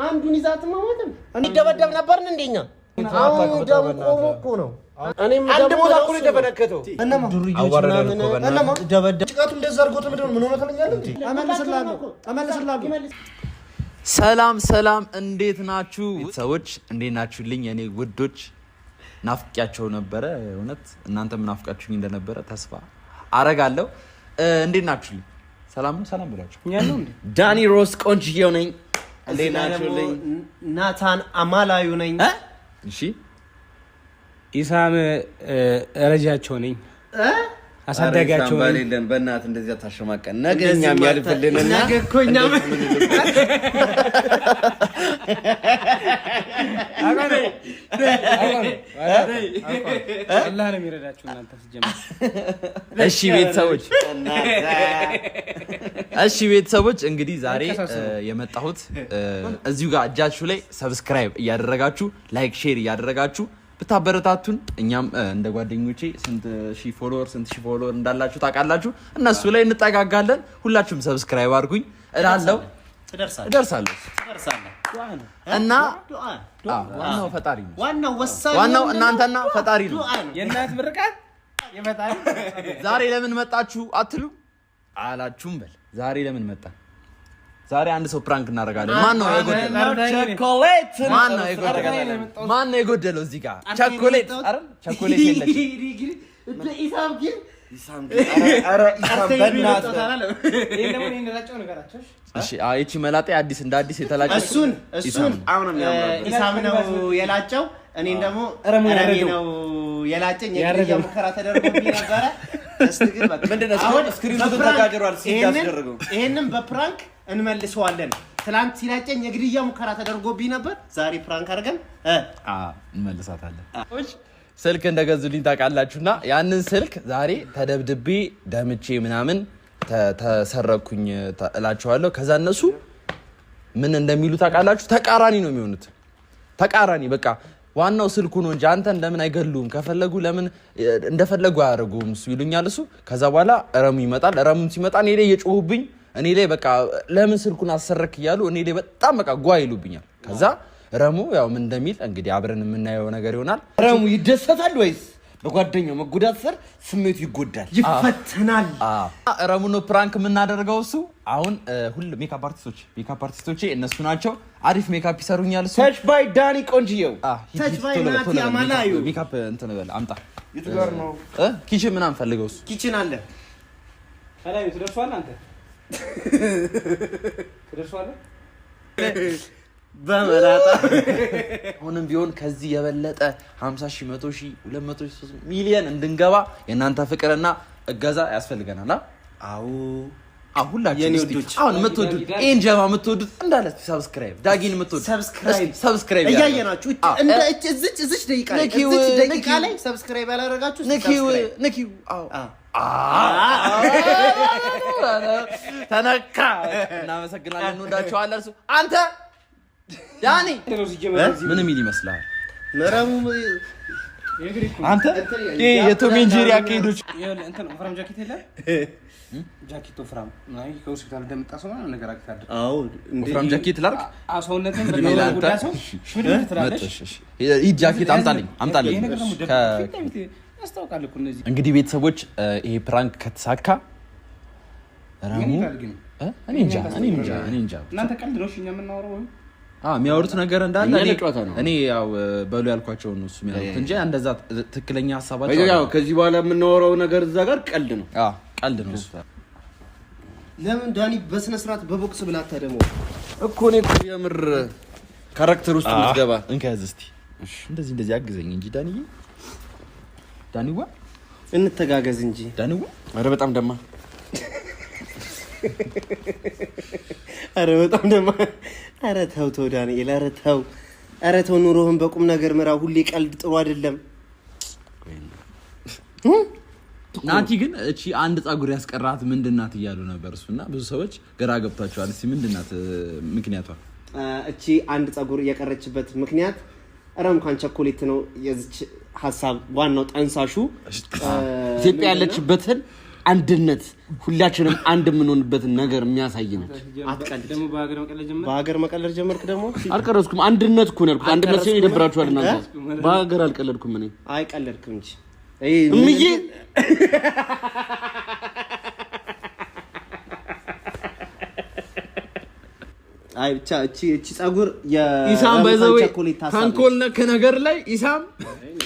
አንዱን ይዛት ማውተም እንዲደበደብ ነበር እንደኛ አሁን ደም ቆሞ እኮ ነው እኔም አንድ ቦታ እኮ ነው የተፈነከተው እነማ ዱርዮች ምናምን እነማ ደበደብ ጭቃቱ እንደዛ አርጎት ምን ሆነ ተለኛለ አመለስላለሁ ሰላም እንዴት ናችሁ ሰዎች እንዴት ናችሁልኝ የኔ ውዶች ናፍቂያቸው ነበረ እውነት እናንተም ናፍቃችሁኝ እንደነበረ ተስፋ አረጋለሁ እንዴት ናችሁልኝ ሰላም ብላችሁ ያለው እንዴ ዳኒ ሮስ ቆንጅዬው ነኝ እንዴት ናችሁልኝ ናታን አማላዩ ነኝ እሺ ኢሳም ረጃቸው ነኝ አሳዳጋቸው ነኝ በእናት እንደዚህ ታሸማቀን ነገኛም ያልፈልልና ነገኮኛም አላህ ነው የሚረዳችሁ እናንተ ሲጀምር እሺ ቤተሰቦች እንግዲህ ዛሬ የመጣሁት እዚሁ ጋር እጃችሁ ላይ ሰብስክራይብ እያደረጋችሁ ላይክ ሼር እያደረጋችሁ ብታበረታቱን እኛም እንደ ጓደኞቼ ስንት ሺህ ፎሎወር እንዳላችሁ ታውቃላችሁ እነሱ ላይ እንጠጋጋለን ሁላችሁም ሰብስክራይብ አድርጉኝ እላለሁ እደርሳለሁ እና ዋናው ፈጣሪ ነው ዋናው እናንተና ፈጣሪ ነው የእናት ምርቃት የፈጣሪ ዛሬ ለምን መጣችሁ አትሉ አላችሁም በል ዛሬ ለምን መጣ ዛሬ አንድ ሰው ፕራንክ እናደርጋለን ማን ነው የጎደለው እዚህ ጋር ቾኮሌት የለች ኢሳም እሺ እቺ መላጤ አዲስ የተላጨው እሱን አሁን ኢሳም ነው የላጨው እኔን ደግሞ ረሜ ነው የላጨኝ የግድያ ሙከራ ተደርጎብኝ ነበረ እስቲ ግን ምንድነው ስክሪኑ ተጋግሯል ሲያስደርገው ይሄንን በፕራንክ እንመልሰዋለን ትላንት ሲላጨኝ የግድያ ሙከራ ተደርጎብኝ ነበር ዛሬ ፕራንክ አድርገን እንመልሳታለን ስልክ እንደገዙልኝ ታውቃላችሁና ያንን ስልክ ዛሬ ተደብድቤ ደምቼ ምናምን ተሰረኩኝ እላቸዋለሁ ከዛ እነሱ ምን እንደሚሉ ታውቃላችሁ ተቃራኒ ነው የሚሆኑት ተቃራኒ በቃ ዋናው ስልኩ ነው እንጂ አንተ እንደምን አይገሉም ከፈለጉ ለምን እንደፈለጉ አያደርጉም እሱ ይሉኛል እሱ ከዛ በኋላ ረሙ ይመጣል ረሙም ሲመጣ እኔ ላይ የጮሁብኝ እኔ ላይ በቃ ለምን ስልኩን አሰረክ ይያሉ እኔ ላይ በጣም በቃ ጓ ይሉብኛል ከዛ ረሙ ያው ምን እንደሚል እንግዲህ አብረን የምናየው ነገር ይሆናል ረሙ ይደሰታል ወይስ በጓደኛው መጎዳት ስር ስሜቱ ይጎዳል ይፈተናል ረሙ ነው ፕራንክ የምናደርገው እሱ አሁን ሁሉ ሜካፕ አርቲስቶቼ እነሱ ናቸው አሪፍ ሜካፕ ይሰሩኛል እሱ ተች ባይ ዳኒ ቆንጅዬው ተች ባይ ናቲ አማላዩ ሜካፕ እንትን በል አምጣ ይትጋር ነው ኪችን ምናምን ፈልገው እሱ ኪችን አለ ታዲያ ትደርሷል አንተ ትደርሷል በመላጣ አሁንም ቢሆን ከዚህ የበለጠ 50,000 100,000 200,000 ሚሊዮን እንድንገባ የእናንተ ፍቅርና እገዛ ያስፈልገናል ሁላችሁም የኔውዶች አሁን የምትወዱት ይሄን ጀማ የምትወዱት እንዳለ ሰብስክራይብ ዳጊን የምትወዱት ሰብስክራይብ እያየናችሁ እንደ እዚች ደቂቃ ላይ ሰብስክራይብ ያላደረጋችሁ ንኪው ተነካ እናመሰግናለን እንወዳችኋለን አንተ ዳኒ ምን የሚል ይመስላል መረሙ አንተ የቶም ኢንጂሪ አካሄዶች እንትን ወፍራም ጃኬት የለም ጃኬት ወፍራም ናይ ከሆስፒታል እንደመጣ ሰው ነገር አቅታደ ወፍራም ጃኬት ላርክ ሰውነትን በሌላ ጉዳይ ሰው ሽብር ትላለሽ ይሄ ጃኬት አምጣልኝ ያስታውቃል እኮ እነዚህ እንግዲህ ቤተሰቦች ይሄ ፕራንክ ከተሳካ ረሙ እኔ እንጃ እናንተ ቀልድ ነው እኛ የምናወራው የሚያወሩት ነገር እንዳለ እኔ ያው በሉ ያልኳቸው ነው እሱ የሚያወሩት እንጂ እንደዛ ትክክለኛ ሐሳባቸው ያው ከዚህ በኋላ የምናወራው ነገር እዛ ጋር ቀልድ ነው እሱ ለምን ዳኒ በስነ ስርዓት በቦክስ ብላ ታደሞ እኮ ነው የምር ካራክተር ውስጥ ምትገባ እንከያዝ እስቲ እንደዚህ አግዘኝ እንጂ ዳኒዋ እንተጋገዝ እንጂ ዳኒዋ አረ በጣም ደማ አረ ተው ዳንኤል አረ ተው ኑሮህን በቁም ነገር ምራ ሁሌ ቀልድ ጥሩ አይደለም ናቲ ግን እቺ አንድ ጻጉር ያስቀራት ምንድናት እያሉ ነበር እሱና ብዙ ሰዎች ግራ ገብታቸዋል እስቲ ምንድናት ምክንያቷ እቺ አንድ ጻጉር የቀረችበት ምክንያት ረምካን ቸኮሌት ነው የዚህ ሐሳብ ዋናው ጠንሳሹ ኢትዮጵያ ያለችበትን አንድነት ሁላችንም አንድ የምንሆንበትን ነገር የሚያሳይ ነው። አትቀልድ ደግሞ በሀገር መቀለድ ጀመርክ ደግሞ አልቀረስኩም አንድነት እኮ ነው ያልኩት አንድነት ሲሆን ይደብራችኋል እናንተ በሀገር አልቀለድኩም እኔ አይቀለድኩም እንጂ እምዬ አይ ብቻ እቺ ጸጉር ኢሳም ባይዘው ታንኮል ነክ ነገር ላይ ኢሳም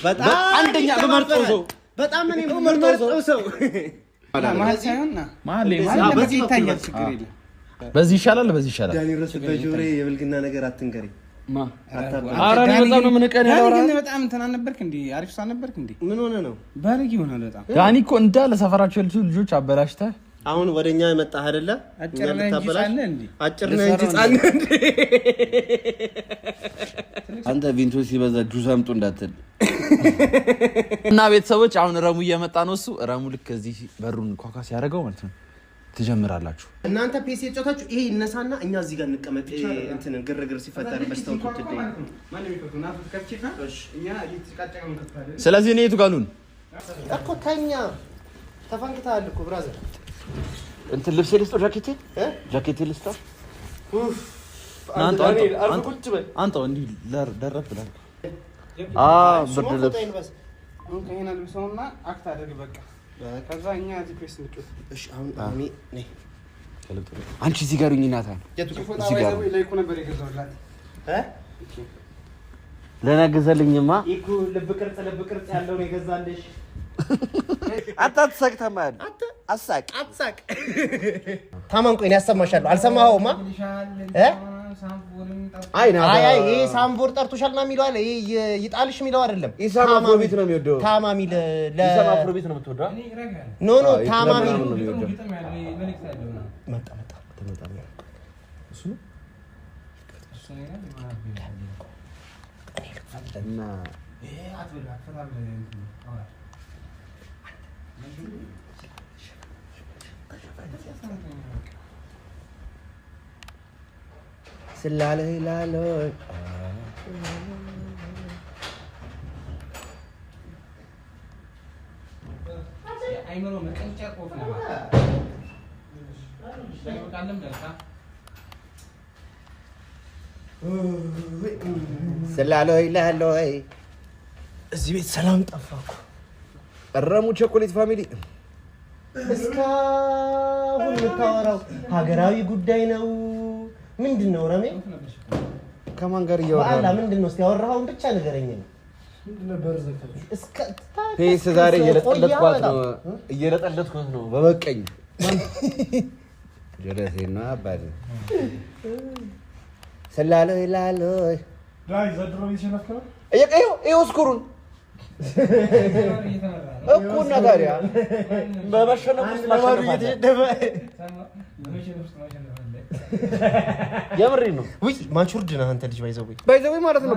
በጣም አንደኛ በመርጠው ሰው በጣም እኔ በመርጠው ሰው ማለት ሳይሆንና በዚህ ይታያል ችግር የለም በዚህ ይሻላል ዳኒ ረስ በጆሬ የብልግና ነገር አትንገሪ አራኒ በጣም ነው ምን ቀን ያወራ ግን በጣም እንትን አልነበርክ እንዴ አሪፍ ሰው አልነበርክ እንዴ ምን ሆነ ነው ባለጌ ሆናል በጣም ዳኒ እኮ እንዳለ ሰፈራቸው ልጆች አበላሽተህ አሁን ወደኛ የመጣህ አይደለ አጭር ነህ እንጂ ጻለ እንዴ አንተ ቪንቶ ሲበዛ ጁስ አምጡ እንዳትል እና ቤተሰቦች አሁን ረሙ እየመጣ ነው እሱ ረሙ ልክ እዚህ በሩን ኳኳ ሲያደርገው ማለት ነው ትጀምራላችሁ እናንተ ፒሲ የጫወታችሁ ይሄ ይነሳና እኛ እዚህ ጋር እንቀመጥ እንትን ግርግር ሲፈጠር በስተውት ትደይ ማን የሚፈቱ ናፍት ከፍቺና እኛ እየተቃጨቀ ነው ከተባለ ስለዚህ እኔ የቱ ጋር ልሁን እኮ ተኛ ተፈንክተሃል እኮ ብራዘር እንትን ልብስ ልስጦ ጃኬቴ ልስጦ አንተ እንዲህ ደረብ ብላል ብርድ ልብስ ከሄና ልብሰውና አክት አድርግ በቃ ከዛ እኛ እዚህ ፔስ እንጫወት እሺ አሁን አሚ ነይ አንቺ እዚህ ጋር ሁኚ ናታ እዚህ ጋር ላይ እኮ ነበር የገዛውላት ለነገዘልኝማ ኢኩ ልብ ቅርጽ ያለው ነው የገዛልሽ አታሳቅ ተማል አሳቅ ታማን ቆይ ነው ያሰማሻለሁ አልሰማኸውማ አይ ይሄ ሳምቦር ጠርቶሻልና የሚለው አለ ይሄ ይጣልሽ የሚለው አይደለም ኢሳም አፍሮቢት ነው የሚወደው ታማሚ ኢሳም አፍሮቢት ነው የምትወደው ኖ ታማሚ ነው የሚወደው መጣ እሱ እና ስላለ ይላል አይምሮ መቀንጫ ቆፍ ነው ስላለ ይላል እዚህ ቤት ሰላም ጠፋኩ ረሙ ቸኮሌት ፋሚሊ እስካሁን የምታወራው ሀገራዊ ጉዳይ ነው ምንድነው ረሜ ከማን ጋር እያወራህ ነው ምንድነው እስቲ ያወራኸውን ብቻ ንገረኝ ፔስ ዛሬ እየለጠለጥኳት ነው በበቀኝ ጀለሴና አባቴ ስላለ ይላል ዳይ ዘድሮ ይሸነፈ ይሄው ስኩሩን እኮ እና ታዲያ በመሸነፍ ውስጥ ማሸነፍ የምሬ ነው ውይ ማቹርድ ነህ አንተ ልጅ ባይዘው ማለት ነው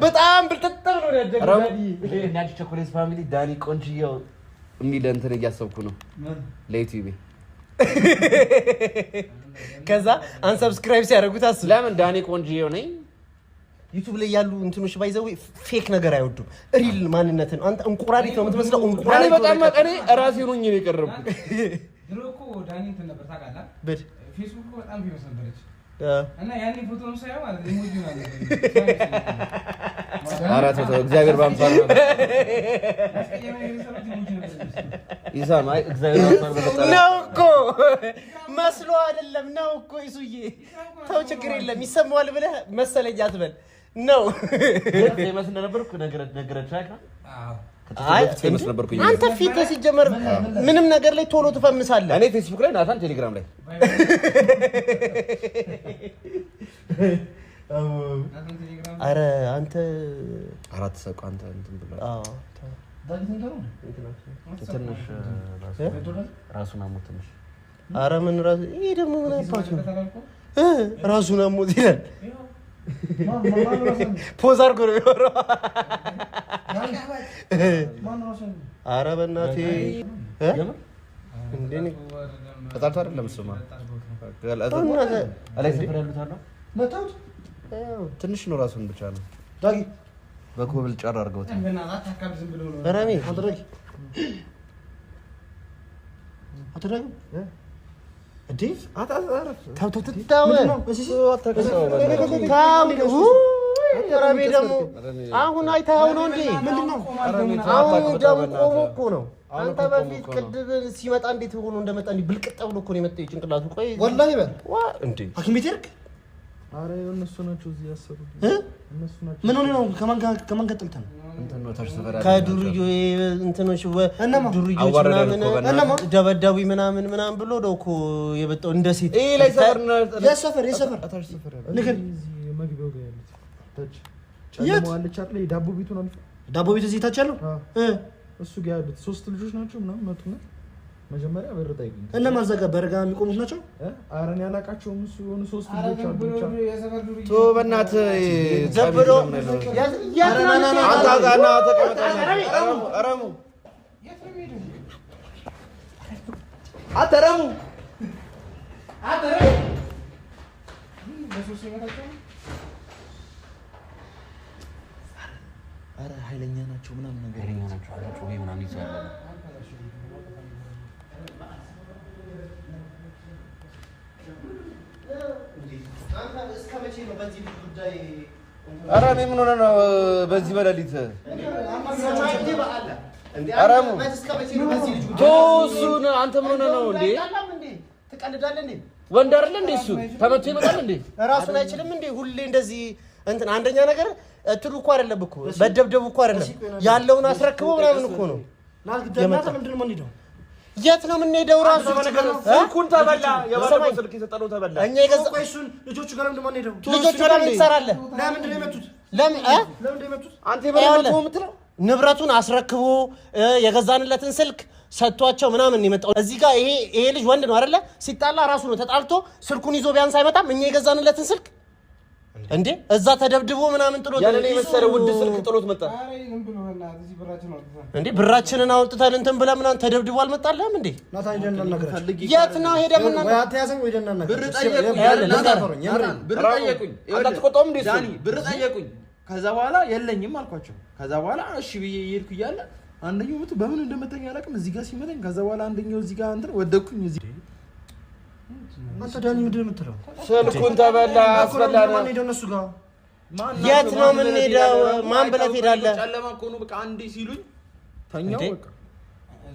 በጣም ብልጥጥም ነው ያደረገው እናንቺ ቸኮሌት ፋሚሊ ዳኒ ቆንጅዬው የሚል እንትን እያሰብኩ ነው ለዩቲዩብ ከዛ አንሰብስክራይብ ሲያደርጉት አስብ ለምን ዳኒ ቆንጅዬው ነኝ ዩቲዩብ ላይ ያሉ እንትኖች ባይዘው ፌክ ነገር አይወዱም ሪል ማንነትን አንተ እንቁራሪት ነው የምትመስለው እንቁራሪት በጣም እኔ ራሴ ነኝ ነው የቀረብኩት ድሮ እኮ ዳኒ እንትን ነበር ታውቃለህ በድ ፌስቡክ በጣም ፌመስ ነበረች እና ያኔ ፎቶውን ሳይሆን ማለት ኢሞጂ ነው አራት ነው እግዚአብሔር ባምባር ኢሳም አይ እግዚአብሔር ባምባር ነው እኮ መስሎ አይደለም ነው እኮ ይሱዬ ተው ችግር የለም ይሰማዋል ብለህ መሰለኝ አትበል ነው ፌመስ ነበርኩ ነገረቻ አዎ አይ አንተ ፊት ሲጀመር ምንም ነገር ላይ ቶሎ ትፈምሳለህ እኔ ፌስቡክ ላይ ናታን ቴሌግራም ላይ አረ አንተ አራት ሰው አንተ እንትን ብሎ አዎ ትንሽ ራሱን አሞት ትንሽ አረ ምን ራሱ ይሄ ደግሞ ምን አባቱ ራሱን አሞት ይላል ፖዝ አድርጎ ነው የሚወራው አረ በእናትህ እንዴ ተጣልቶ አይደለም እሱማ አላይ ሰፈር ያሉት አለው መጣው ትንሽ ነው ራሱን ብቻ ነው ዳጊ በኮብል ጨር አድርገውት ረሜ አድርግ እንዴ አታዛረፍ ታው ረሜ ደግሞ አሁን አይተኸው ነው እንዴ? ምንድነው አሁን ደግሞ ቆሞ እኮ ነው። አንተ በፊት ቅድም ሲመጣ እንዴት ሆኖ እንደመጣ እንዴ ብልቅጥ ብሎ እኮ ነው የመጣው ጭንቅላቱ። ቆይ ወላሂ በል እንዴ ሐኪም ቤት ሄድክ? ኧረ እነሱ ናቸው እዚህ ያሰሩት እነሱ ናቸው። ምን ሆነ ነው? ከማን ቀጥልተ ነው? እንትን ነው ተርሰፈራ ከዱርዮ እንትኖች ዱርዮች ምናምን ደበዳዊ ምናምን ብሎ ነው እኮ የመጣው እንደ ሴት። ይሄ ላይ ሰፈር የሰፈር ነገር መግቢያው ጋር ያሉት ታች ጨለማለች አይደል? ዳቦ ቤቱ እዚህ ታች ያለው እሱ ጋር ያሉት 3 ልጆች ናቸው ምናምን መጡና መጀመሪያ በር ጠይቁኝ እና ማዘጋ በርጋ የሚቆሙት ናቸው። ኧረ እኔ አላውቃቸውም። እሱ የሆኑ 3 ልጆች አሉ ብቻ ቶ በእናትህ ዘብሎ አንተ ተቀመጣና አረሙ አተረሙ ኧረ ኃይለኛ ናቸው ምናምን ነገር ኃይለኛ ናቸው አላቸው ወይ ምናምን ይዛሉ። ኧረ እኔ ምን ሆነህ ነው በዚህ በሌሊት? አረሙ እሱን አንተ ምን ሆነህ ነው እንዴ? ትቀልዳለህ እንዴ? ወንድ አይደለ እንዴ እሱ? ተመቶ ይመጣል እንዴ? ራሱን አይችልም እንዴ? ሁሌ እንደዚህ እንትን አንደኛ ነገር እትሉ እኮ አይደለም እኮ በደብደቡ እኮ አይደለም ያለውን አስረክቦ ምናምን እኮ ነው። የት ነው የምንሄደው? ራሱ ስልኩን ተበላ። የባለፈው ስልክ የሰጠነው ተበላ። እኛ የገዛ እሱን ልጆቹ ጋር ለምን የምንሄደው? ልጆቹ ጋር ምን ትሰራለህ? ለምን ነው የመቱት? ለምን የመቱት? አንተ የበላው የምትለው ንብረቱን አስረክቦ የገዛንለትን ስልክ ሰጥቷቸው ምናምን የመጣው እዚህ ጋር ይሄ ልጅ ወንድ ነው አይደለ? ሲጣላ ራሱ ነው ተጣልቶ ስልኩን ይዞ ቢያንስ አይመጣም። እኛ የገዛንለትን ስልክ እንዴ እዛ ተደብድቦ ምናምን ጥሎት ያለኔ የመሰለ ውድ ስልክ ጥሎት መጣ። እንዴ ብራችንን አውጥተን እንትን ብለን ምናምን ተደብድቦ አልመጣልህም እንዴ? የት ነው ሄደ? ምን ነው አትያዘኝ ወይ ደና ነገር ብር ጠየቁኝ። ከዛ በኋላ የለኝም አልኳቸው። ከዛ በኋላ እሺ ብዬ እየሄድኩ እያለ አንደኛው ምቱ በምን እንደመተኛ አላውቅም። እዚህ ጋር ሲመተኝ ከዛ በኋላ አንደኛው እዚህ ጋር እንትን ወደኩኝ። እዚህ አንተ ዳኒ ምንድን ነው የምትለው? ስልኩን ተበላ አስበላና ማን ሄደው እነሱ ጋር የት ነው የምንሄደው? ማን ብለህ ትሄዳለህ? ጨለማ እኮ ነው። በቃ አንዴ ሲሉኝ ተኛው። በቃ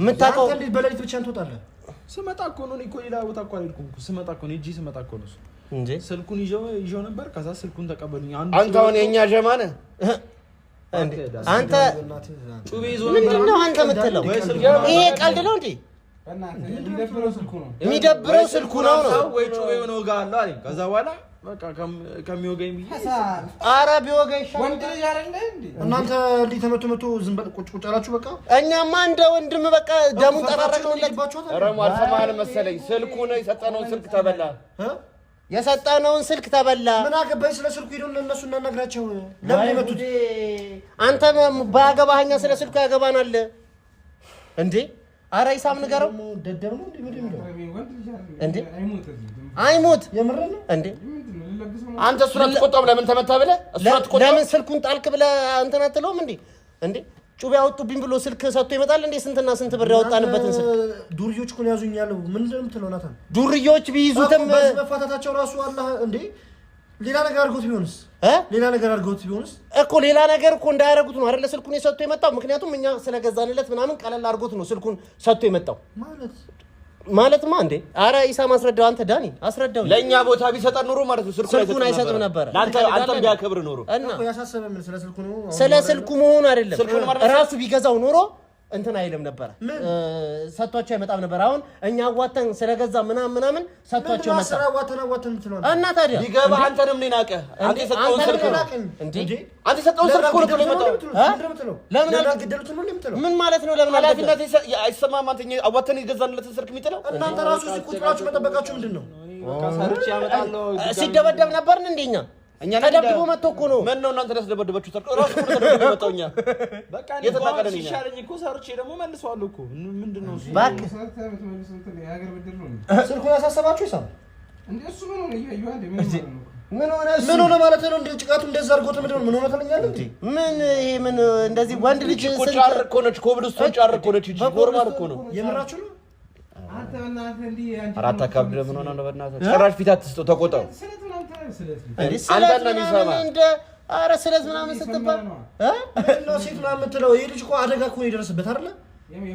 የምታውቀው አንተ እንዴት በሌሊት ብቻ ትወጣለህ? ስመጣ እኮ ነው። እኔ እኮ ሌላ ቦታ እኮ አልሄድኩም እኮ። ስመጣ እኮ ነው እጂ ስመጣ እኮ ነው እንዴ። ስልኩን ይዤው ነበር። ከዛ ስልኩን ተቀበሉኝ። አንተ አሁን የኛ ጀማ ነህ እንዴ? አንተ ጩቤ ይዞ ምንድን ነው አንተ የምትለው? ይሄ ቀልድ ነው እንዴ? የሚደብረው ስልኩ ነው ወይ ጩቤው ነው ጋር አለ አይደል? ከዛ በኋላ በቃ ከሚወጋኝ ብዬ ኧረ ቢወጋ ይሻላል። ወንድ ልጅ አይደለ እንዴ እናንተ? እንዴ ተመቶ ዝም በል ቁጭ አላችሁ። በቃ እኛማ እንደ ወንድም በቃ ደሙን ጠራረገውላችሁ። ኧረ አልሰማህም መሰለኝ። ስልኩ ነው የሰጠነውን ስልክ ተበላ። የሰጠነውን ስልክ ተበላ። ምን አገባኝ ስለ ስልኩ? ሄዶ እነሱ እናናግራቸው። ለምን ይመቱት? አንተ ባያገባህኛ ስለ ስልኩ ያገባናል እንዴ? ኧረ ኢሳም ንገረው። ደደብ ነው እንዴ? አይሞት የምር ነው እንዴ? አንተ እሱን አትቆጣም? ለምን ተመታ ብለህ እሱን አትቆጣም? ለምን ስልኩን ጣልክ ብለህ እንትን አትለውም እንዴ? እንዴ ጩቤ አወጡብኝ ብሎ ስልክ ሰጥቶ ይመጣል እንዴ? ስንትና ስንት ብር ያወጣንበትን ስልክ ዱርዮች እኮ ነው ያዙኝ ያለው። ምን እንደምትለው ናታን? ዱርዮች ቢይዙትም በፋታታቸው ራሱ አላህ እንዴ ሌላ ነገር አድርጎት ቢሆንስ? ሌላ ነገር አድርጎት ቢሆንስ እኮ ሌላ ነገር እኮ እንዳያደርጉት ነው አይደል ስልኩን የሰጥቶ የመጣው። ምክንያቱም እኛ ስለገዛንለት ምናምን ቀለል አድርጎት ነው ስልኩን ሰጥቶ የመጣው ማለትማ እንዴ። ኧረ ኢሳም አስረዳው። አንተ ዳኒ አስረዳው። ለኛ ቦታ ቢሰጠን ኖሮ ማለት ነው ስልኩን አይሰጥም ነበር። አንተ ቢያከብር ኖሮ እና ያሳሰበም ስለ ስልኩ ነው። ስለ ስልኩ መሆኑ አይደለም ራሱ ቢገዛው ኖሮ እንትን አይልም ነበር፣ ሰጥቷቸው አይመጣም ነበር። አሁን እኛ አዋተን ስለገዛ ምናምን ሰጥቷቸው መጣ። አዋተን ምትለው እና ታዲያ ቢገባ አንተንም ነው ናቀ። አንተ የሰጠውን ስልክ ነው እንዴ? አንተ የሰጠውን ስልክ ነው የመጣው። ለምን አልገደሉት ነው የምትለው? ምን ማለት ነው? ለምን ኃላፊነት አይሰማም? አንተ አዋተን የገዛንለትን ስልክ የሚጥለው እናንተ ራሱ ቁጥራችሁ መጠበቃችሁ ምንድነው? በቃ ሰርች ያመጣለው ሲደበደብ ነበር እንደኛ እኛ ተደብድቦ መጥቶ እኮ ነው። ምን ነው እናንተ ደስደበደባችሁ? ራሱ እኮ ተደብድቦ መጣውኛ። በቃ እኔ ተጣቀደኝ ይሻለኝ እኮ ሰርቼ ደግሞ መልሰዋለሁ እኮ። ምንድነው እሱ? ባክ ስልኩን ያሳሰባችሁ ይሳም እንደሱ ምን ሆነ ይያዩ አይደል ምን ሆነ ማለት ነው እንዴ ጭቃቱ እንደዛ አርጎት ምንድነው ምን ሆነ ተለኛለ እንዴ ምን ይሄ ምን እንደዚህ ወንድ ልጅ ጫር እኮ ነች ኮብልስቶን ጫር እኮ ነች እጂ ኖርማል እኮ ነው የምራችሁ ነው አንተ በእናትህ እንዴ አንተ አራት አካባቢ ለምን ሆነ ነው በእናትህ ጭራሽ ፊት አትስጠው ተቆጣው አንተ ነው የሚሰማ እንደ አረ ስለዚህ ምናምን ስትባል ነው ሴት ምናምን የምትለው ይሄ ልጅ እኮ አደጋ እኮ ነው የደረሰበት አይደለ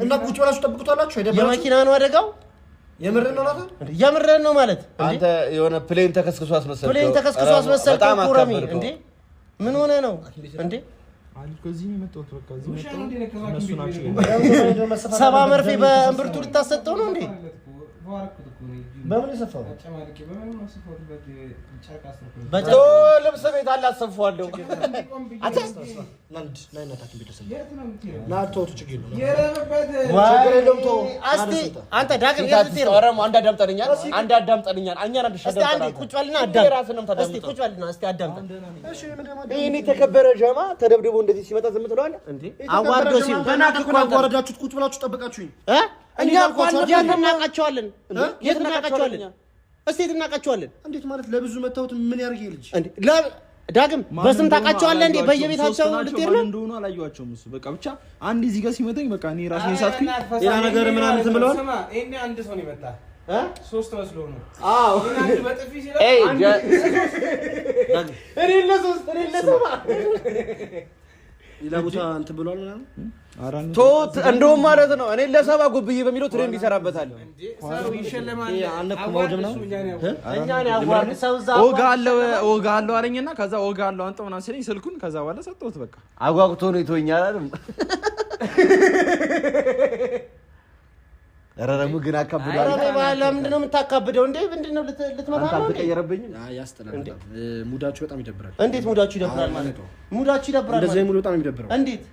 እና ቁጭ ብላችሁ ጠብቁታላችሁ አይደለም የመኪና ነው አደጋው የምረን ነው ማለት የምረን ነው ማለት አንተ የሆነ ፕሌን ተከስክሶ አስመሰልከው ፕሌን ተከስክሶ አስመሰልከው ኩረሚ እንዴ ምን ሆነ ነው እንዴ አልኩ እዚህ ነው የመጣሁት በቃ እዚህ መጣሁ ሰባ መርፌ በእምብርቱ ልታሰጠው ነው እንዴ በምን ይሰፋው በቶ ልብስ ቤት አላሰፋዋለሁ አታ ናንድ ናይናታክ ቤተሰብ ናቶቱ ችግር ነው አስቲ አንተ ዳግም የትቴር አረም አንድ አዳምጠኛል እኛን አንድ እስቲ አንዴ ቁጭ በልና አዳም እስቲ ቁጭ በልና እስቲ አዳምጥ እሺ ምንድነው ይሄኔ ተከበረ ጀማ ተደብድቦ እንደዚህ ሲመጣ ዝም ትለዋለህ እንዴ አዋርዶ ሲል በእናትህ እኮ አዋረዳችሁት ቁጭ ብላችሁ ጠብቃችሁኝ እኛ እንኳን የት እናውቃቸዋለን የት እናውቃቸዋለን እስቲ የት እናውቃቸዋለን እንዴት ማለት ለብዙ መታወት ምን ያርግ ልጅ እንዴ ዳግም በስም ታውቃቸዋለህ እንዴ በየቤታቸው ልትሄድ ነው እንደሆነ አላየኋቸውም እሱ በቃ ብቻ አንድ እዚህ ጋር ሲመጣኝ በቃ እኔ ራሴን ሳትኩኝ ሌላ ነገር ምናምን ዝም ብለዋል እኔ አንድ ሰው ነው የመጣ ሶስት መስሎ ነው አዎ አንድ በጥፊ ሲላ እኔ ለሶስት እኔ ለሰባ ሌላ ቦታ እንትን ብሏል ምናምን ቶት እንደውም ማለት ነው እኔ ለሰባ ጉብዬ በሚለው ትሬንድ ይሰራበታል ሰው ይሸለማል አንነኩ ማውደም ነው እኛን ያዋርድ ሰው ዛ ኦጋ አለው አለኝና ከዛ ኦጋ አለው አንተ ምናምን ሲለኝ ስልኩን ከዛ በኋላ ሰጠሁት በቃ አጓጉቶ ነው ይቶኛል አይደል ረረሙ ግን አካብዳለሁ ለምንድን ነው የምታካብደው እንዴ ምንድን ነው ልትመታ ነው ተቀየረብኝ ያስጠላል ሙዳችሁ በጣም ይደብራል እንዴት ሙዳችሁ ይደብራል ማለት ነው ሙዳችሁ ይደብራል እንደዚህ ሙሉ በጣም ይደብራል እንዴት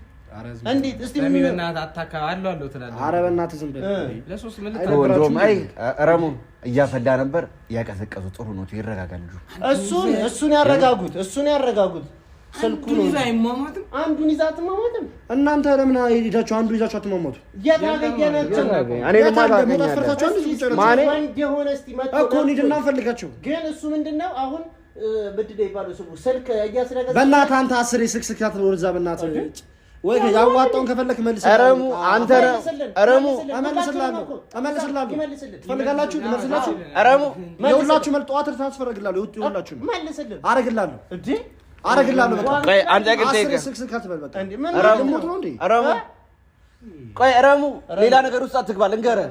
እስቲ ምን በእናትህ አታካባለሁ ትላለህ ኧረ በእናትህ ዝም በል ለሶስት ምን እንደውም አይ ረሙ እያፈላ ነበር ያቀዘቀዙ ጥሩ ነው ይረጋጋል ልጁ እሱን ያረጋጉት ስልኩ ነው አይሟሟትም አንዱን ይዛት ማማተም እናንተ ለምን ሄዳችሁ አንዱ ይዛችሁ አትማማቱ ያታገኘናችሁ እኔ ማን እንደሆነ እስቲ መጥቶ እኮ እንሂድና እንፈልጋቸው ግን እሱ ምንድነው አሁን ብድደ ይባለው ስልክ እያስረጋጋ በእናትህ አንተ 10 ስክስካት ነው ወርዛ በእናትህ ወይ ያዋጣውን ከፈለክ መልስ አረሙ አንተ አረሙ እመልስልሃለሁ ትፈልጋላችሁ መልስላችሁ አረሙ የሁላችሁ መልጧት ታስፈረግላለሁ የሁላችሁ መልስልን አረግላለሁ እንዴ አረግላለሁ በቃ ቆይ አንተ ግን ተይከ ስክስካት በል በቃ እንዴ ምን አረሙ ቆይ አረሙ ሌላ ነገር ውስጥ አትግባ ልንገርህ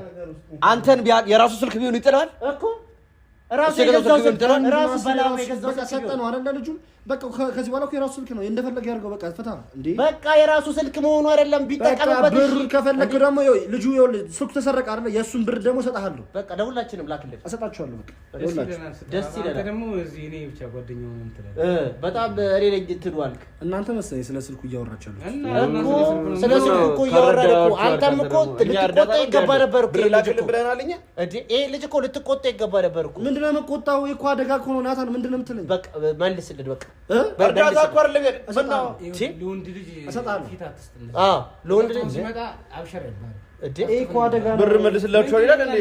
አንተን የራሱ ስልክ ቢሆን ይጥላል እኮ ራሱ የገዛው ስልክ ራሱ በላው የገዛው ስልክ ሰጠ ነው አይደል ልጁ በቃ ከዚህ በኋላ እኮ የራሱ ስልክ ነው እንደፈለገ ያርገው በቃ ፈታ እንዴ በቃ የራሱ ስልክ መሆኑ አይደለም ቢጠቀምበት ብር ከፈለክ ደግሞ ልጁ ስልክ ተሰረቀ አይደል የሱን ብር ደግሞ ሰጣለሁ በቃ ለሁላችንም ላክልህ እሰጣችኋለሁ በቃ ደስ ይላል ደግሞ እዚህ እኔ ብቻ ጓደኛው ነው እንትላል በጣም እኔ ነኝ ትሏልክ እናንተ መሰለኝ ስለ ስልኩ እያወራችሁ እኮ ስለ ስልኩ እኮ እያወራን እኮ አንተም እኮ ልትቆጣ ይገባ ነበር እኮ ብላክል ብለናልኛ እንዴ ይሄ ልጅ እኮ ልትቆጣ ይገባ ነበር እኮ ምንድነው መቆጣው እኮ አደጋ እኮ ነው ናታን ምንድነው የምትለኝ በቃ መልስልኝ በቃ እርዳታ እኮ አይደለም ምነው ለወንድ ልጅ እሰጣለሁ ፊት አትስጥልኝ ለወንድ ልጅ ሲመጣ አብሽር ይባል እዴ እኮ አደጋ ነው ብር መልስላችኋል ይላል እንዴ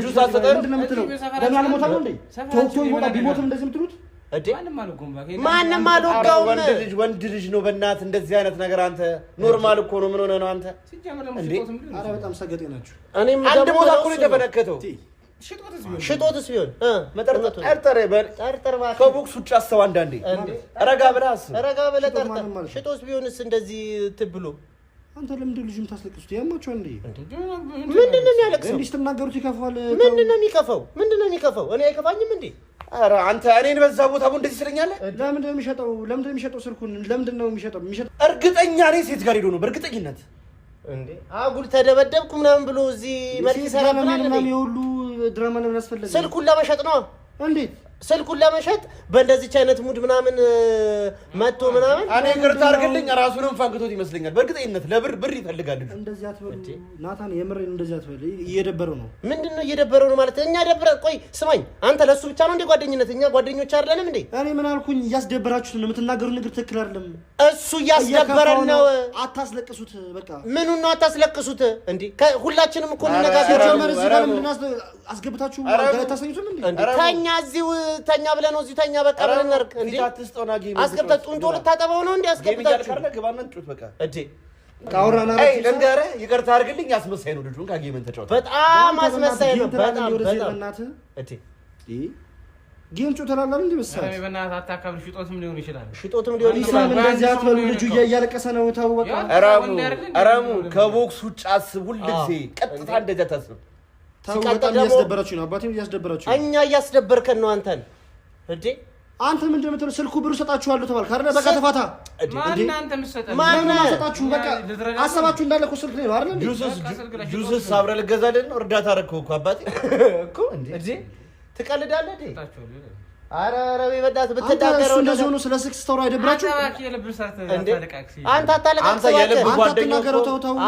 ጁስ አሰጠን ምንድነው የምትለው ለምን አልሞታም እንዴ ቶቶ ይሞታ ቢሞትም እንደዚህ የምትሉት እዴ ማንም አልጎም ወንድ ልጅ ነው በእናትህ እንደዚህ አይነት ነገር አንተ ኖርማል እኮ ነው ምን ሆነ ነው አንተ ኧረ በጣም ሰገጤ ናችሁ እኔም አንድ ቦታ እኮ ነው የተፈነከተው ሽጦትስ ቢሆን ጠርጠር ከቦክስ ውጭ አስተው አንዳንዴ ረጋ ብለህ አስብ ረጋ ብለህ ጠርጠር ሽጦስ ቢሆንስ እንደዚህ ትብሎ አንተ ለምንድን ልጅም ታስለቅሱት ያማችሁ እንዴ ምንድነው የሚያለቅሰው እንዴ ስትናገሩት ይከፋል ምንድነው የሚከፋው እኔ አይከፋኝም እንዴ ኧረ አንተ እኔን በዛ ቦታ እንደዚህ ስለኛለህ ለምንድነው የሚሸጠው ስልኩን ለምንድነው የሚሸጠው እርግጠኛ ነኝ ሴት ጋር ሄዶ ነው በእርግጠኝነት እንዴ አጉል ተደበደብኩ ምናምን ብሎ እዚህ መልክ ሰራብናል እንዴ የሁሉ ድራማ ለምን አስፈለገ ስልኩን ለመሸጥ ነው እንዴት ስልኩን ለመሸጥ በእንደዚህ አይነት ሙድ ምናምን መጥቶ ምናምን እኔ ይቅርታ አድርግልኝ ራሱንም ፋንክቶት ይመስለኛል በእርግጠኝነት ብር ይፈልጋል እንደዚህ አትበሉ ናታን የምሬን እንደዚህ አትበል እየደበረው ነው ምንድነው እየደበረው ነው ማለት እኛ ደብረ ቆይ ስማኝ አንተ ለሱ ብቻ ነው እንደ ጓደኝነት እኛ ጓደኞች አይደለንም እንዴ እኔ ምን አልኩኝ እያስደበራችሁት ነው የምትናገሩት ነገር ትክክል አይደለም እሱ እያስደበረን ነው አታስለቅሱት በቃ ምኑን ነው አታስለቅሱት እንዴ ሁላችንም እኮ እንነጋገር መርዝ ጋር ምን አስገብታችሁ ጋር ታሰኙትም እንዴ ተኛ እዚሁ ተኛ ብለን ነው እዚሁ ተኛ በቃ ብለን ነርክ እንዴ አስገብታ ጡንቶ ልታጠበው ነው እንዴ አስገብታችሁ ግባና እንጩት በቃ እንዴ ካውራና ለንገረ ይቅርታ አድርግልኝ ያስመሳይ ነው ልጁን ካጌመን ተጫወተ በጣም አስመሳይ ነው በጣም እንዴ ጌም ጮተላላል እንዴ መሰለኝ በእናትህ አታካብር ሽጦትም ሊሆን ይችላል እንደዚህ አትበሉ ልጁ እያለቀሰ ነው ተው በቃ አራሙ ከቦክስ ውጭ አስብ ሁሉ ጊዜ ቀጥታ እንደዛ ታስብ በጣም እያስደበራችሁ ነው አባቴም እያስደበራችሁ እኛ እያስደበርከን ነው አንተን እንዴ አንተ ምን እንደምትለው ስልኩ ብሩ ሰጣችኋለሁ ተባልክ አይደል በቃ ተፋታ ማን አንተ ምሰጠን ማን ሰጣችሁ በቃ አሰባችሁ እንዳለ እኮ ስልክ ነው አይደል ጁስስ አብረ ልገዛልን ነው እርዳታ አደረግከው እኮ አባቴ እኮ እንዴ ትቀልዳለህ እንዴ አረ ረቢ በዳት ብትዳገረው እንደዚህ ሆኖ ስለ ስክስ ተውራ አይደብራችሁ አታባኪ የልብሳት ታለቃክሲ አንተ አታለቃክሲ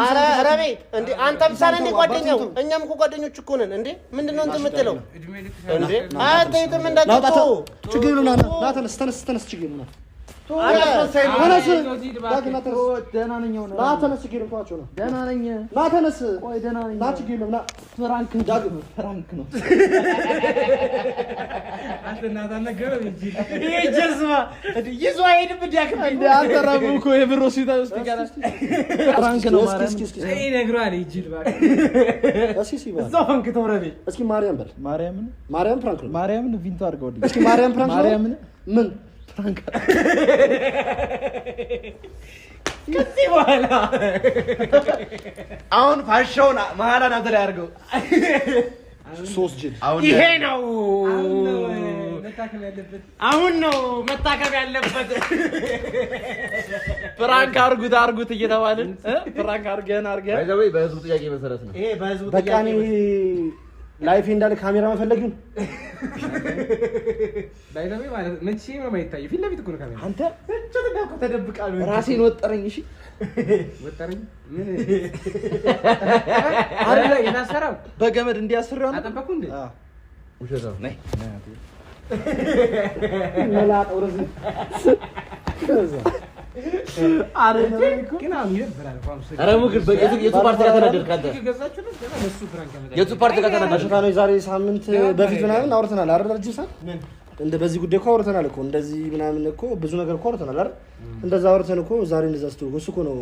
አረ ረቢ እንዴ አንተ ብቻ ነህ ጓደኛው እኛም እኮ ጓደኞች እኮ ነን እንዴ ምንድነው እንት የምትለው እንዴ አንተ የትም እንዳትተው ችግር ነው ና ተነስ ችግር ነው ምን ፍራንክ ከዚህ በኋላ አሁን ፋሻውን መሃላን አንተ ላይ አድርገው ሶስት ጅል ይሄ ነው አሁን ነው መታከብ ያለበት ፍራንክ አርጉት እየተባልን ፍራንክ አርገን ባይዘው በህዝቡ ጥያቄ መሰረት ነው ይሄ በህዝቡ በቃ እኔ ላይፍ እንዳለ ካሜራ መፈለግን ባይዘው ማለት መቼ ነው የማይታይ ፊት ለፊት እኮ ነው ካሜራ አንተ እጭ ተደብቃል ራሴን ወጠረኝ እሺ ወጠረኝ ምን አረ የታሰረው በገመድ እንዲያስረው ነው አጠበቁ እንዴ ውሸታው ነይ መላጣው ረዚ አረ ግን አሁን ይበራል ፋምስ አረ ሙግር የቱ ፓርቲ ጋር ተናደድክ አንተ ገዛችሁ ነው ገና እሱ ፍራንክ ያመጣ የቱ ፓርቲ ጋር ተናደድክ ነው ዛሬ ሳምንት በፊት ምናምን አውርተናል አይደል ረጅም ሰዓት እንደ በዚህ ጉዳይ እኮ አውርተናል እኮ እንደዚህ ምናምን እኮ ብዙ ነገር እኮ አውርተናል አይደል እንደዛ አውርተን እኮ ዛሬ እንደዛ ስትሉ እሱ እኮ ነው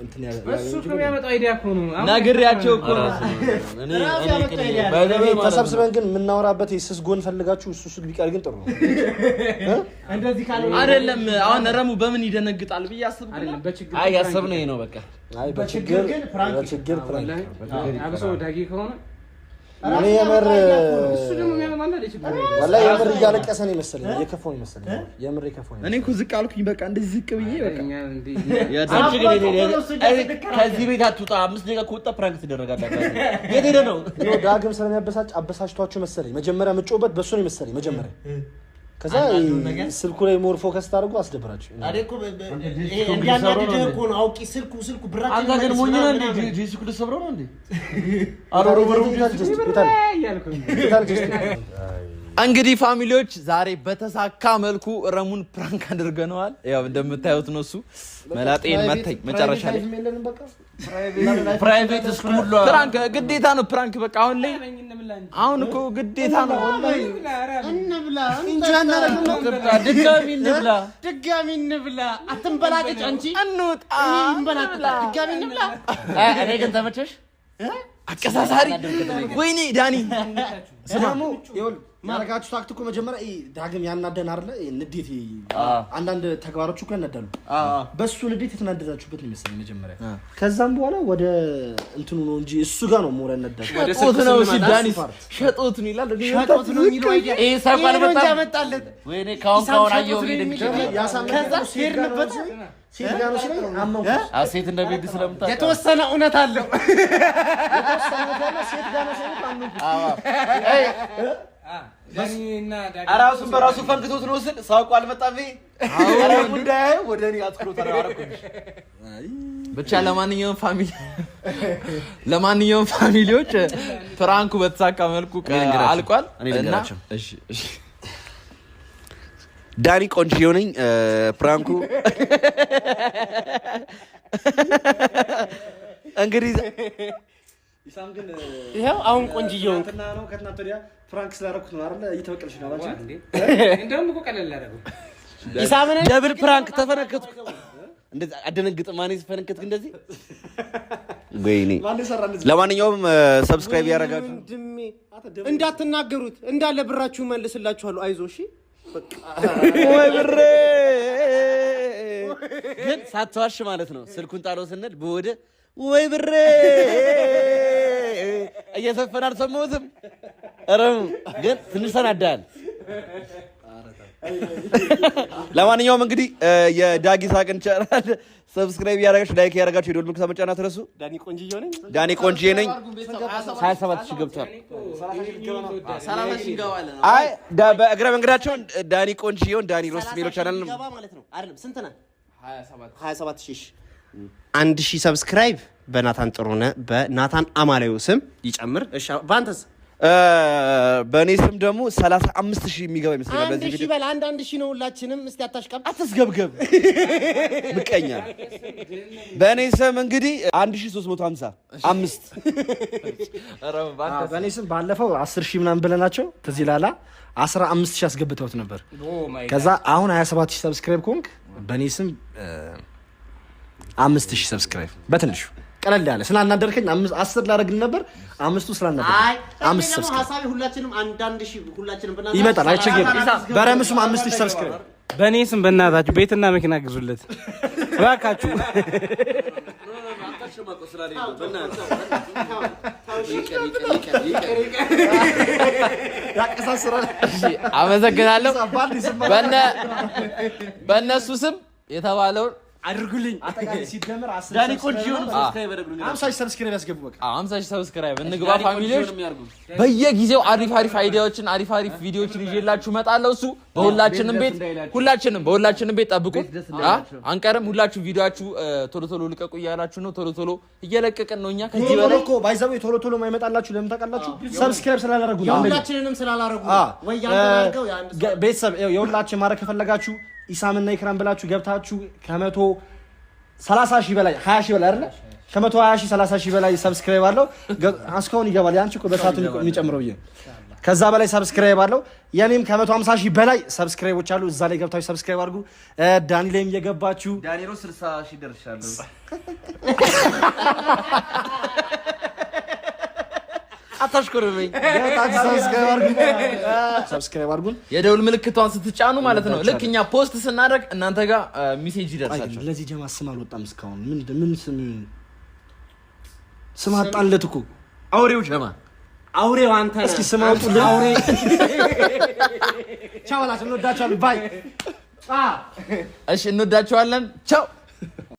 እንትን ያለ እሱ ከሚያመጣው አይዲያ እኮ ነው ነግሬያቸው እኮ ነው ባይዘው ተሰብስበን ግን የምናወራበት የስስ ጎን ፈልጋችሁ እሱ ቢቀር ግን ጥሩ ነው እንደዚህ ካለ አይደለም አሁን ረሙ በምን ይደነግጣል ብዬ አስብ አይደለም በችግር አይ ያሰብነው ይሄ ነው በቃ አይ በችግር ግን ፍራንክ አብሶ ዳጊ ከሆነ እኔ የምር እሱ ደግሞ የሚያማና ለችግር ወላሂ የምር እያለቀሰ ነው መሰለኝ እየከፋው ነው መሰለኝ የምር የከፋው ነው እኔ እኮ ዝቅ አልኩኝ በቃ እንደዚህ ዝቅ ብዬ በቃ ከዚህ ቤት አትውጣ 5 ደቂቃ ከወጣ ፕራንክ ትደረጋላችሁ የት ሄደ ነው ዳግም ስለሚያበሳጭ አበሳጭቷችሁ መሰለኝ መጀመሪያ መጮበት በሱ ነው መሰለኝ መጀመሪያ ከዛ ስልኩ ላይ ሞር ፎከስ ታርጉ አስደብራችሁ አዴኮ ይሄ እንዲያናድድ እኮ ነው አውቂ ስልኩ ብራችን አንተ ግን ሞኝ ነህ እንዴ ጂሲኩ ልሰብረው ነው እንዴ አሮሮበሩ እንግዲህ ፋሚሊዎች ዛሬ በተሳካ መልኩ ረሙን ፕራንክ አድርገነዋል ያው እንደምታዩት ነው እሱ መላጤን መተኝ መጨረሻ ላይ ፕራይቬት ስኩል ፕራንክ ግዴታ ነው ፕራንክ በቃ አሁን እኮ ግዴታ ነው እንብላ እንጃና ድጋሚ እንብላ አትንበላጭ አንቺ እንውጣ እንበላጭ ድጋሚ እንብላ እኔ ግን ተመቸሽ አቀሳሳሪ ወይኔ ዳኒ ሰላሙ ይወል ማረጋችሁ ታክቲኩ መጀመሪያ ዳግም ያናደን አይደለ ንዴት አንዳንድ ተግባሮች እኮ ያናዳሉ በሱ ንዴት የተናደዳችሁበት ነው መሰለኝ መጀመሪያ ከዛም በኋላ ወደ እንትኑ ነው እንጂ እሱ ጋር ነው ሞራ ያናዳችሁ ወደ ሸጦት ነው ሲዳኒ ሸጦት ነው ይላል ሸጦት ነው የሚለው አይዲያ ሳይባል ያመጣለት ወይኔ ካውን አየው ከዛ ሄድንበት ሴት ጋር ነው ሲለኝ አመንኩ ሴት እንደቤት ስለምታ የተወሰነ እውነት አለው የተወሰነ ሴት ጋር ነው ሲለኝ አመንኩ እራሱን በራሱ ፈንክቶት ነው ስል ሳውቁ አልመጣም። አረ ጉዳይ ወደ እኔ አትኩሮ ተራራኩኝ። ብቻ ለማንኛውም ፋሚሊዎች ፕራንኩ በተሳካ መልኩ አልቋል እና እሺ ዳኒ ቆንጆ ነኝ። ፕራንኩ እንግዲህ ኢሳም ግን ይሄው አሁን ቆንጆ ነው ከትናንት ወዲያ ፍራንክ ስላደረኩት ነው አይደል? እየተበቀልሽ ነው ባንቺ እንደውም እኮ ቀለል አደረገው። ኢሳም ደብል ፕራንክ ተፈነከትኩ። እንደዚህ አደነግጥ ማኔስ ፈነከትክ እንደዚህ ወይኔ። ለማንኛውም ሰብስክራይብ ያደረጋችሁ እንዳትናገሩት እንዳለ ብራችሁ መልስላችኋለሁ። አይዞ እሺ። ወይ ብሬ ግን ሳትዋሽ ማለት ነው። ስልኩን ጣለው ስንል በወደ ወይ ብሬ እየሰፈን አልሰማሁትም። ረም ግን ትንሽ ተናዳል። ለማንኛውም እንግዲህ የዳጊ ሳቅን ቻናል ሰብስክራይብ ያደረጋችሁ ላይክ ያደረጋችሁ የደወል ምልክቱን መጫን አትርሱ። ዳኒ ቆንጆ ነኝ 27000 ገብቷል። አይ በእግረ መንገዳቸው ዳኒ ቆንጆ ዳኒ ሮስት ሜሎ ቻናል ማለት ነው አይደለም። ስንት ነህ? 27000 1000 ሰብስክራይብ በናታን ጥሩነህ በናታን አማላዩ ስም ይጨምር። እሺ ባንተስ? በእኔ ስም ደግሞ 35000 የሚገባ ይመስለኛል። በዚህ ቪዲዮ በል አንድ ሺህ ነው ሁላችንም። እስቲ አታሽቀብ፣ አትስገብገብ፣ ምቀኛ። በእኔ ስም እንግዲህ 1355 በእኔ ስም ባለፈው 10000 ምናምን ብለናቸው ትዝ ይላል። 15000 አስገብተውት ነበር። ከዛ አሁን 27000 ሰብስክራይብ ኮንክ በእኔ ስም 5000 ሰብስክራይብ በትንሹ ቀለል ያለ ስላናደርከኝ 10 ላደርግ ነበር። 5ቱ ስላናደርከኝ 5 ሰብስክራይብ ሐሳቢ ሁላችንም አንዳንድ ሺህ ሁላችንም ብናና ይመጣል። አይቸገርም። በረምሱም 5000 ሰብስክራይብ በእኔ ስም በእናታችሁ ቤትና መኪና ግዙለት እባካችሁ። አመሰግናለሁ። በእነሱ ስም የተባለውን አድርጉልኝ። አጠቃላይ ሲደመር 10 ዳኒ ቆንጆን ሰብስክራይብ ያደርጉልኝ። 50 ሰብስክራይብ ያስገቡ። በቃ 50 ሰብስክራይብ እንግባ ፋሚሊዎች። በየጊዜው አሪፍ አይዲያዎችን አሪፍ ቪዲዮዎችን ይዤላችሁ እመጣለሁ። እሱ በሁላችንም ቤት ጠብቁ። አንቀርም። ሁላችሁ ቪዲዮአችሁ ቶሎ ልቀቁ እያላችሁ ነው። ቶሎ እየለቀቀን ነው። እኛ ከዚህ በላይ እኮ ባይዛው ቶሎ የማይመጣላችሁ ለምን ታውቃላችሁ? ሰብስክራይብ ስላላረጉ ነው። ሁላችንንም ስላላረጉ ወይ ያንተናርገው ቤተሰብ የሁላችሁ ማረክ ከፈለጋችሁ ኢሳምና ኢክራም ብላችሁ ገብታችሁ ከ130,000 በላይ 20,000 በላይ አይደለ? ከ120,000 30,000 በላይ ሰብስክራይብ አለው። እስካሁን ይገባል። ያንቺ እኮ በሰዓቱ የሚጨምረው ይሄ ከዛ በላይ ሰብስክራይብ አለው። የኔም ከ150,000 በላይ ሰብስክራይቦች አሉ። እዛ ላይ ገብታችሁ ሰብስክራይብ አድርጉ። ዳኒ ላይም እየገባችሁ ዳኒሮ 60,000 ደርሻለሁ። አታሽኮርበኝ። ሰብስክራይብ አድርጉን። የደውል ምልክቷን ስትጫኑ ማለት ነው። ልክ እኛ ፖስት ስናደርግ እናንተ ጋር ሜሴጅ ይደርሳችሁ። ለዚህ ጀማ ስም አልወጣም እስካሁን። ምን ስም አጣለት እኮ አውሬው ጀማ አውሬው አንተ ነህ። እስኪ ስም አውጡልኝ። አውሬ ቻው። እንወዳችኋለን። ባይ። እሺ እንወዳችኋለን። ቻው